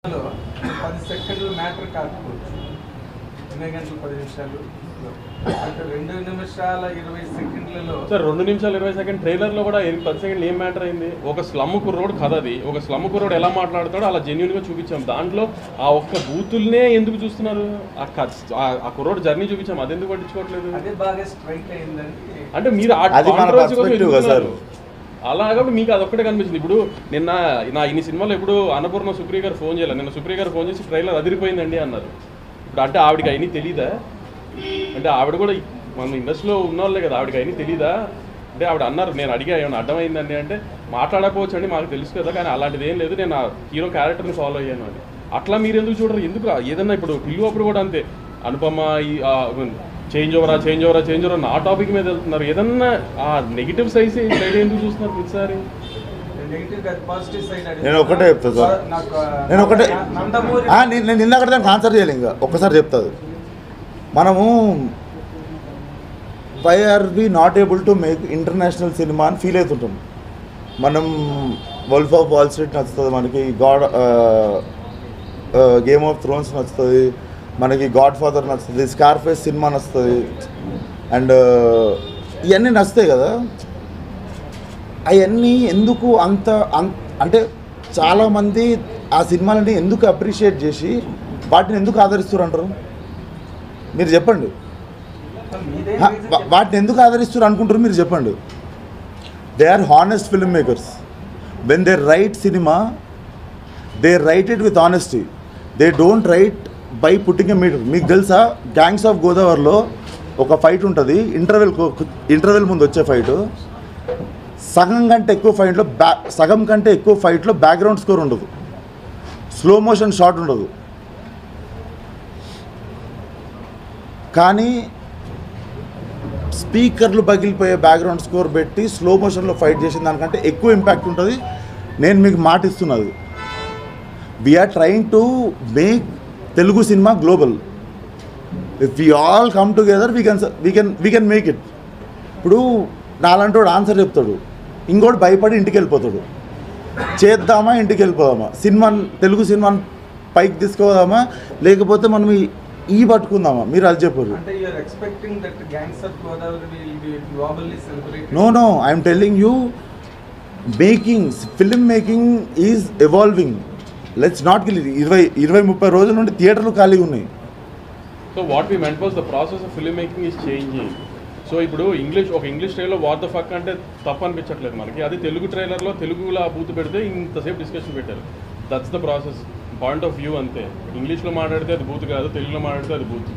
10 సెకండ్లు మ్యాటర్ కాకపోవచ్చు. 2 గంటల 10 నిమిషాలు అంటే 2 నిమిషాల 20 సెకండ్లలో సార్ 2 నిమిషాలు 20 సెకండ్ ట్రైలర్లో కూడా 10 సెకండ్లు ఏం మ్యాటర్ అయింది? ఒక స్లమ్ కుర్రోడు కథ అది. ఒక స్లమ్ కుర్రోడు ఎలా మాట్లాడతాడో అలా జెన్యున్గా చూపించాం. దాంట్లో ఆ ఒక్క బూతుల్నే ఎందుకు చూస్తున్నారు? ఆ కుర్రోడు జర్నీ చూపించాం, అది ఎందుకు పట్టించుకోవట్లేదు? అదే బాగా స్ట్రైక్ అయిందని అంటే మీరు అలా కాబట్టి మీకు అదొక్కటే కనిపించింది. ఇప్పుడు నిన్న ఇన్ని సినిమాలు ఎప్పుడు అన్నపూర్ణ సుప్రియ గారు ఫోన్ చేయాలి. నిన్న సుప్రియ గారు ఫోన్ చేసి ట్రైలర్ అదిరిపోయిందండి అన్నారు. ఇప్పుడు అంటే ఆవిడకి అయినా తెలీదా? అంటే ఆవిడ కూడా మన ఇండస్ట్రీలో ఉన్నవాళ్ళే కదా, ఆవిడకి అయినా తెలీదా? అంటే ఆవిడ అన్నారు, నేను అడిగా ఏమైనా అర్థమైందండి అంటే మాట్లాడకపోవచ్చు అండి, మాకు తెలుసు కదా, కానీ అలాంటిది ఏం లేదు, నేను ఆ హీరో క్యారెక్టర్ని ఫాలో అయ్యాను అని. అట్లా మీరు ఎందుకు చూడరు? ఎందుకు ఏదన్నా ఇప్పుడు టిల్లు అప్పుడు కూడా అంతే, అనుపమ చేంజ్ ఓవరా నా టాపిక్ మీద వెళ్తున్నారు. ఏదన్నా ఆ నెగిటివ్ సైడ్ ఎందుకు చూస్తున్నారు ప్రతిసారి? నేను ఒకటే చెప్తా సార్, నేను ఇందాక దానికి ఆన్సర్ చేయాలి. ఇంకా ఒక్కసారి చెప్తాది. మనము why are we not able to make international cinema అని ఫీల్ అవుతుంటాం. మనం వల్ఫ్ ఆఫ్ వాల్ స్ట్రీట్ నచ్చుతుంది, మనకి గేమ్ ఆఫ్ థ్రోన్స్ నచ్చుతుంది, మనకి గాడ్ ఫాదర్ నచ్చుతుంది, స్కార్ఫేస్ సినిమా నచ్చుతుంది, అండ్ ఇవన్నీ నచ్చుతాయి కదా. అవన్నీ ఎందుకు అంటే చాలామంది ఆ సినిమాలని ఎందుకు అప్రిషియేట్ చేసి వాటిని ఎందుకు ఆదరిస్తారు అంటారు? మీరు చెప్పండి. వాటిని ఎందుకు ఆదరిస్తారు అనుకుంటారు? మీరు చెప్పండి. They are honest film makers. When they write cinema, they write it with honesty. They don't write by putting a meter. మీకు తెలుసా, గ్యాంగ్స్ ఆఫ్ గోదావరిలో ఒక ఫైట్ ఉంటుంది, ఇంటర్వెల్ ముందు వచ్చే ఫైట్. సగం కంటే ఎక్కువ ఫైట్లో బ్యాక్గ్రౌండ్ స్కోర్ ఉండదు, స్లో మోషన్ షాట్ ఉండదు. కానీ స్పీకర్లు పగిలిపోయే బ్యాక్గ్రౌండ్ స్కోర్ పెట్టి స్లో మోషన్లో ఫైట్ చేసిన దానికంటే ఎక్కువ ఇంపాక్ట్ ఉంటుంది. నేను మీకు మాట ఇస్తున్నది, we are trying to make Telugu cinema global. If we all come together we can make it. ఇప్పుడు నాలంటోడు ఆన్సర్ చెప్తాడు, ఇంకోటి భయపడి ఇంటికి వెళ్ళిపోతాడు. చేద్దామా, ఇంటికి వెళ్ళిపోదామా, తెలుగు సినిమాని పైకి తీసుకుపోదామా, లేకపోతే మనం ఈ పట్టుకుందామా? మీరు అది చెప్పారు. No, I'm telling you, film making is evolving. Let's not kill it. 20-30 రోజుల నుండి థియేటర్లు ఖాళీగా ఉన్నాయి. So what we meant was the process of film making is changing. So ఇప్పుడు ఇంగ్లీష్ ట్రైలర్లో వాట్ ద ఫక్ అంటే తప్పు అనిపించట్లేదు మనకి. అది తెలుగు ట్రైలర్లో తెలుగులో ఆ బూత్ పెడితే ఇంతసేపు డిస్కషన్ పెట్టారు. That's the process, point of view అంతే. ఇంగ్లీష్లో మాట్లాడితే అది బూత్ కాదు, తెలుగులో మాట్లాడితే అది బూత్.